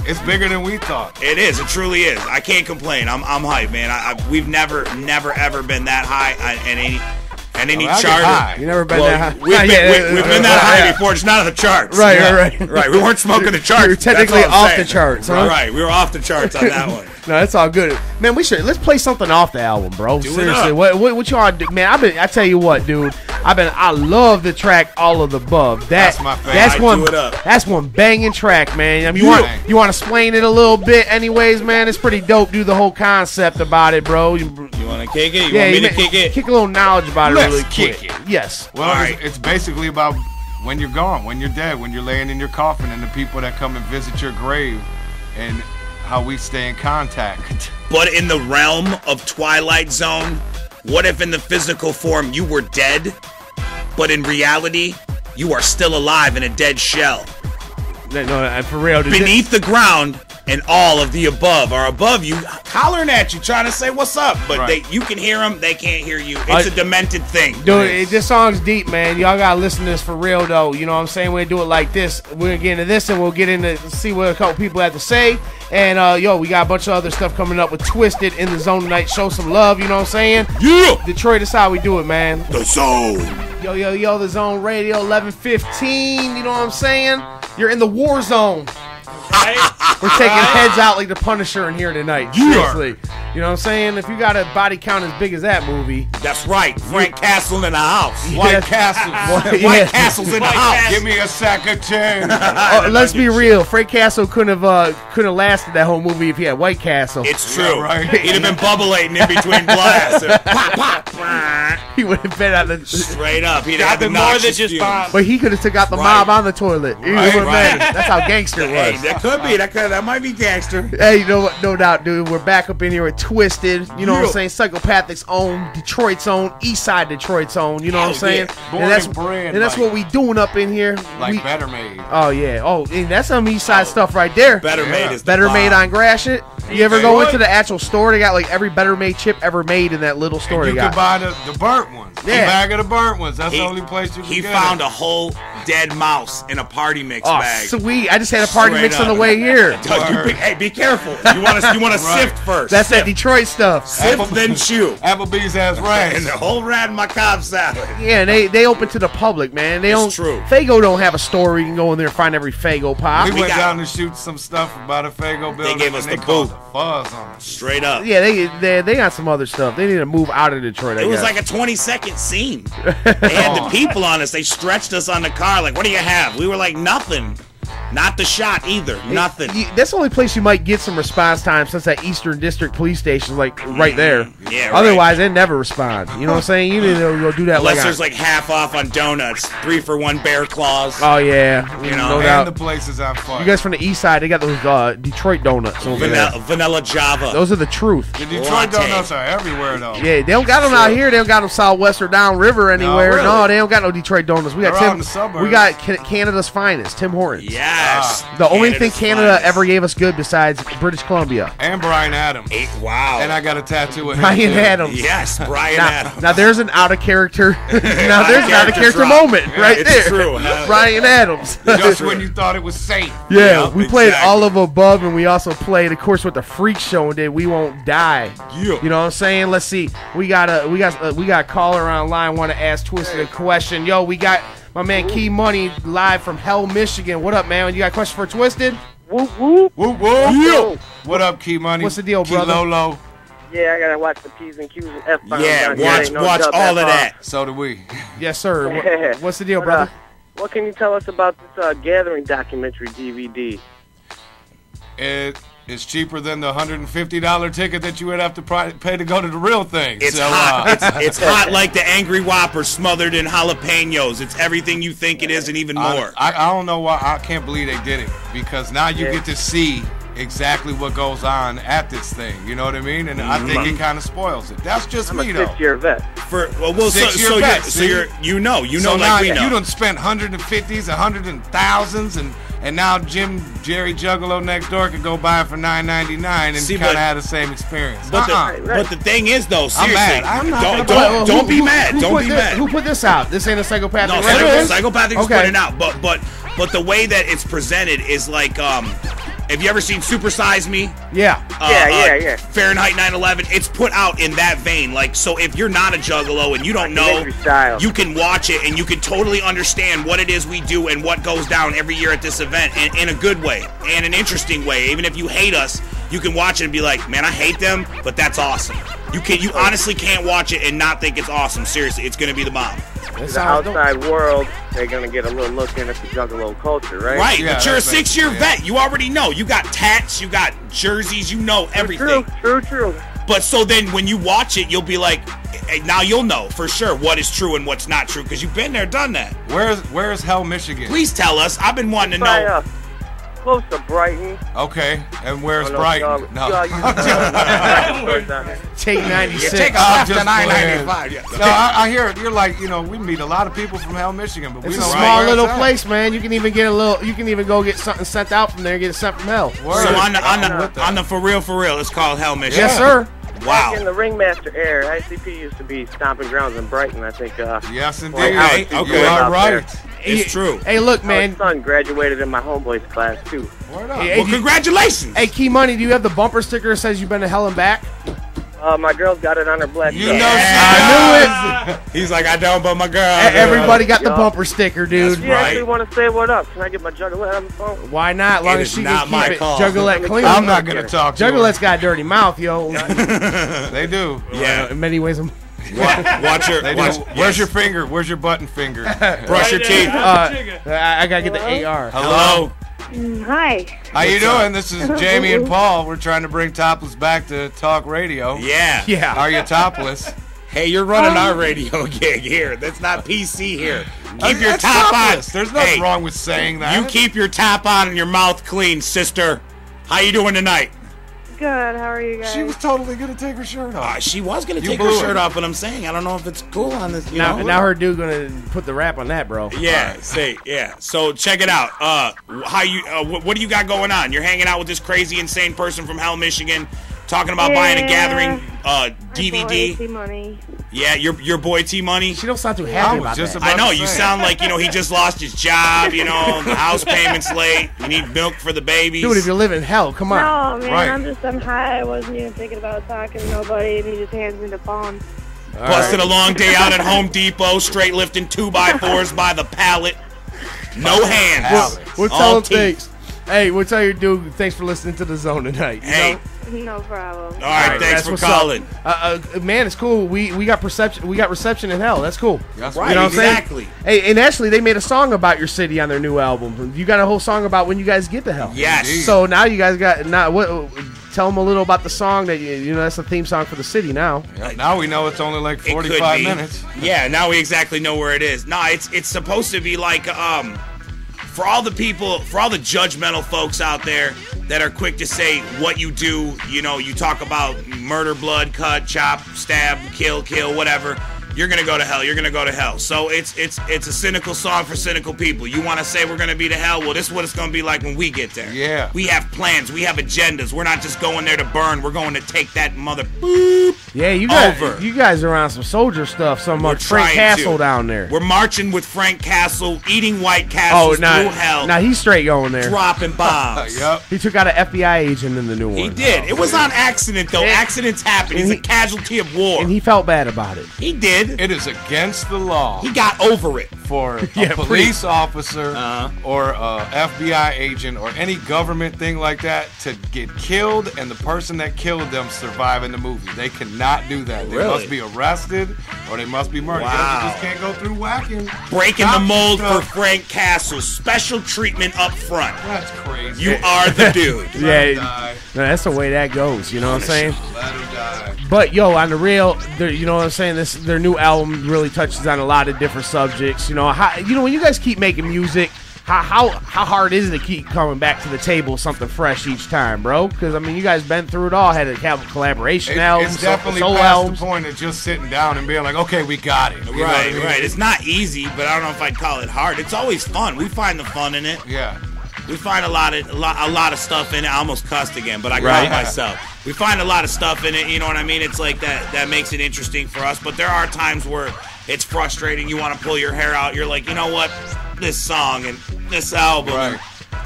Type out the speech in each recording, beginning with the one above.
It's bigger than we thought. It is. It truly is. I can't complain. I'm hyped, man. We've never ever been that high in any chart. You never been that high. We've been that high before. It's not on the charts. Right. We weren't smoking the charts. We were technically off the charts. Huh? Right. We were off the charts on that one. No, that's all good, man. Let's play something off the album, bro. Seriously, what y'all do, man? I tell you what, dude. I love the track All of the Above. That's my favorite. That's one banging track, man. I mean, you want to explain it a little bit, anyways, man? It's pretty dope. Do the whole concept about it, bro. You want to kick it? You want me to kick it? Kick a little knowledge about it really quick. Kick it. Yes. Well, it's basically about when you're gone, when you're dead, when you're laying in your coffin, and the people that come and visit your grave, and how we stay in contact. But in the realm of Twilight Zone, what if in the physical form you were dead, but in reality you are still alive in a dead shell? No, for real. Beneath the ground, and all of the above are above you, hollering at you, trying to say what's up. But you can hear them, they can't hear you. It's a demented thing. Dude, this song's deep, man. Y'all gotta listen to this for real, though. You know what I'm saying? We're gonna do it like this. We're gonna get into this, and we'll get into see what a couple people have to say. And, we got a bunch of other stuff coming up with Twiztid in the Zone tonight. Show some love, you know what I'm saying? Yeah! Detroit, that's how we do it, man. The Zone. Yo, the Zone Radio, 11:15, you know what I'm saying? You're in the war zone. Right? We're taking heads out like the Punisher in here tonight. Seriously. You know what I'm saying? If you got a body count as big as that movie. That's right. Frank Castle in the house. White Castle. White Castle's in the house. Give me a sack of tin. Let's be real. Frank Castle couldn't have lasted that whole movie if he had White Castle. It's true. Yeah, right. He'd have been bubbling in between blasts. Pop, pop. He would have been out the straight up. He'd have been more than just bomb. But he could have took out the mob on the toilet. Right. That's how gangster it was. Hey, that could be. That might be gangster. Hey, you know what? No doubt, dude. We're back up in here with Twiztid. You know what I'm saying? Psychopathic's own, Detroit's own, East Side Detroit's own. You know what I'm saying? And that's what we doing up in here. Like Better Made. Oh yeah. Oh, and that's some East Side stuff right there. Better Made is Better Made on Gratiot. You ever go into the actual store? They got like every Better Made chip ever made in that little store. And you can buy the burnt ones. Yeah. The bag of the burnt ones. That's the only place you can get He found a whole dead mouse in a party mix bag. Sweet. I just had a party mix on the way here. Hey, be careful. You want to sift first. That's that Detroit stuff. Sift, then chew. Applebee's has rats. And the whole rat macabre salad. Yeah, they open to the public, man. It's true. Fago don't have a store where you can go in there and find every Fago pop. We went down to shoot some stuff about a Fago building. They gave us the boot. Fuzz on it. Straight up. Yeah, they got some other stuff. They need to move out of Detroit. It was like a 20-second scene. They had the people on us. They stretched us on the car. Like, what do you have? We were like, nothing. Not the shot either. Nothing. That's the only place you might get some response time since that Eastern District Police Station is like right there. Yeah, Otherwise, they never respond. You know what I'm saying? You need to go do that. Unless there's like half off on donuts, 3-for-1 bear claws. Oh yeah, you know, no doubt. And the places on fire. You guys from the East Side, they got those Detroit donuts over there. Vanilla Java. Those are the truth. The Detroit donuts are everywhere though. Yeah, they don't got them out here. They don't got them Southwest or downriver anywhere. No, really? No, they don't got no Detroit donuts. We got They're out in the suburbs. We got Canada's finest, Tim Hortons. Yes. The only thing Canada ever gave us good besides British Columbia. And Brian Adams. Wow. And I got a tattoo of him. Brian Adams. Yes, Brian Adams. Now there's an out of character. Now there's an out of character moment right there. True. Brian Adams. Just when you thought it was safe. Yeah, we played All of Above, and we also played, of course, with the Freak Show and did We Won't Die. Yeah. You know what I'm saying? Let's see. We got a caller online want to ask Twiztid a question. Yo, we got my man Key Money live from Hell, Michigan. What up, man? You got a question for Twiztid? Whoop, whoop. Whoop, whoop. Yo. What up, Key Money? What's the deal, Key brother? Lolo. Yeah, I gotta watch the P's and Q's and F-bombs. Yeah, watch all of that. So do we. Yes, sir. What's the deal, brother? What can you tell us about this Gathering documentary DVD? It's cheaper than the $150 ticket that you would have to pay to go to the real thing. It's hot. It's hot like the Angry Whopper smothered in jalapenos. It's everything you think it is and even more. I don't know why. I can't believe they did it because now you get to see exactly what goes on at this thing. You know what I mean? And I think it kind of spoils it. That's just me, though. I'm a 6-year vet. Six-year vet. So you know so like now we know. You done spent 150s, 100,000s, and now Jerry Juggalo next door could go buy it for $9.99 and kind of have the same experience. But the thing is, though, seriously, I'm mad. Don't be mad. Don't be mad. Who put this out? This ain't a Psychopathic. No, Psychopathic is putting it out. But the way that it's presented is like Have you ever seen Super Size Me? Yeah. Yeah. Fahrenheit 9/11. It's put out in that vein. Like, so if you're not a juggalo and you don't know, Documentary style. you can watch it and you can totally understand what it is we do and what goes down every year at this event, and in a good way and an interesting way. Even if you hate us, you can watch it and be like, man, I hate them, but that's awesome. You honestly can't watch it and not think it's awesome. Seriously, it's gonna be the bomb. The outside world, they're going to get a little look into the juggalo culture, right? Right, Yeah, but you're a that makes 6-year sense. vet. You already know. You got tats, you got jerseys, you know everything. True. But so then when you watch it, you'll be like, now you'll know for sure what is true and what's not true because you've been there, done that. Where's Hell, Michigan? Please tell us. I've been wanting to By, know. close to Brighton. Okay, and where's I don't know Brighton? if y'all use down there. Take 96. Take a I'm left just to 995. playing. No, I hear it. You're like, we meet a lot of people from Hell, Michigan, but we It's a don't know small where little it's at. place, man. You can even get a little. You can even go get something sent out from there and get it sent from hell. Word. So I'm with that. on the for real, it's called Hell Mission. Yes, sir. Wow. Back in the Ringmaster era, ICP used to be stomping grounds in Brighton, I think. Yes, indeed. Okay, You okay. are Out right. there. It's true. Hey, look, My man. son graduated in my homeboy's class, too. Word up. Hey, Well, congratulations. Hey, Key Money, do you have the bumper sticker that says you've been to hell and back? My girl's got it on her black You shirt. know I knew it. He's like, I don't, but my girl. Everybody got the Yup. bumper sticker, dude. She actually want to say what up. Can I get my juggalo on the phone? Why not? As long It as is she not can my keep it call. Juggalette clean. I'm not gonna talk to Juggalette's got a dirty mouth, yo. her. They do. Yeah. In many ways, I'm. Watch your. They do. Watch, Where's your finger? Where's your button finger? brush your teeth? I gotta get the AR. Hello. Hi. How you doing? This is Jamie and Paul. We're trying to bring Topless back to talk radio. Yeah. Yeah. Are you topless? Hey, you're running our radio gig here. That's not PC here. Keep your That's top on. topless. There's nothing Hey, wrong with saying that. You keep your top on and your mouth clean, sister. How you doing tonight? Good. How are you guys? She was totally gonna take her shirt off. She was gonna You take her blew shirt it. off, but I'm saying I don't know if it's cool on this. You Now, know? now her dude gonna put the rap on that, bro. Yeah, yeah. So check it out. How you? What do you got going on? You're hanging out with this crazy, insane person from Hell, Michigan, talking about buying a gathering DVD. Boy, money. Yeah, your boy T Money. She don't sound too I happy was about just that. about I know to you say. sound like he just lost his job. The house payment's late. You need milk for the babies. Dude, if you live in hell, come on. No, man, Right. I'm high. I wasn't even thinking about talking to nobody, and he just hands me the phone. Busted a long day out at Home Depot, straight lifting 2x4s by the pallet. No hands. We'll All tell him teeth. thanks. Hey, we'll tell your dude thanks for listening to the zone tonight. you Hey, know? No problem. all right, thanks that's for what's calling. Man, it's cool. We got perception. We got reception in hell. That's cool. That's Right, You know what I'm saying? exactly. Hey, and actually, they made a song about your city on their new album. You got a whole song about when you guys get to hell. Yes. Indeed. So now you guys got tell them a little about the song that that's the theme song for the city now. Yeah, now we know it's only like It could 45 be. minutes. Yeah, now we exactly know where it is. No, it's supposed to be like for all the judgmental folks out there that are quick to say what you do, you talk about murder, blood, cut, chop, stab, kill, whatever. You're gonna go to hell. You're gonna go to hell. So it's a cynical song for cynical people. You want to say we're gonna be to hell? Well, this is what it's gonna be like when we get there. Yeah. We have plans. We have agendas. We're not just going there to burn. We're going to take that mother boop. Yeah, you guys are on some soldier stuff. Some We're Frank trying Castle to. down there. We're marching with Frank Castle, eating White Oh, Castles through now hell, he's straight going there. dropping bombs. Yep. He took out an FBI agent in the new one. He did. It was on accident, though. Accidents happen. He's a casualty of war. And he felt bad about it. He did. It is against the law He got over it. for a Yeah, police officer Uh-huh. or a FBI agent or any government thing like that to get killed and the person that killed them survive in the movie. They cannot do that. They Really? must be arrested or they must be murdered. Wow. You just can't go through whacking. Breaking the Stop mold for stuff. Frank Castle. Special treatment up front. That's crazy. You are the dude. Let him Yeah, die. that's the way that goes. You know what I'm saying? Let him die. But yo, on the real, you know what I'm saying? Their new album really touches on a lot of different subjects. When you guys keep making music, how hard is it to keep coming back to the table with something fresh each time, bro? Because you guys been through it all. Had a collaboration album, It's definitely solo past albums. the point of just sitting down and being like, okay, we got it. You know what I Right, mean? right. It's not easy, but I don't know if I'd call it hard. It's always fun. We find the fun in it. Yeah. We find a lot of stuff in it. I almost cussed again, but I caught Right. myself. We find a lot of stuff in it, you know what I mean? It's like that makes it interesting for us. But there are times where it's frustrating. You want to pull your hair out. You're like, you know what? This song and this album, Right.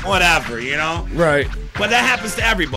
whatever, you know? Right. But that happens to everybody.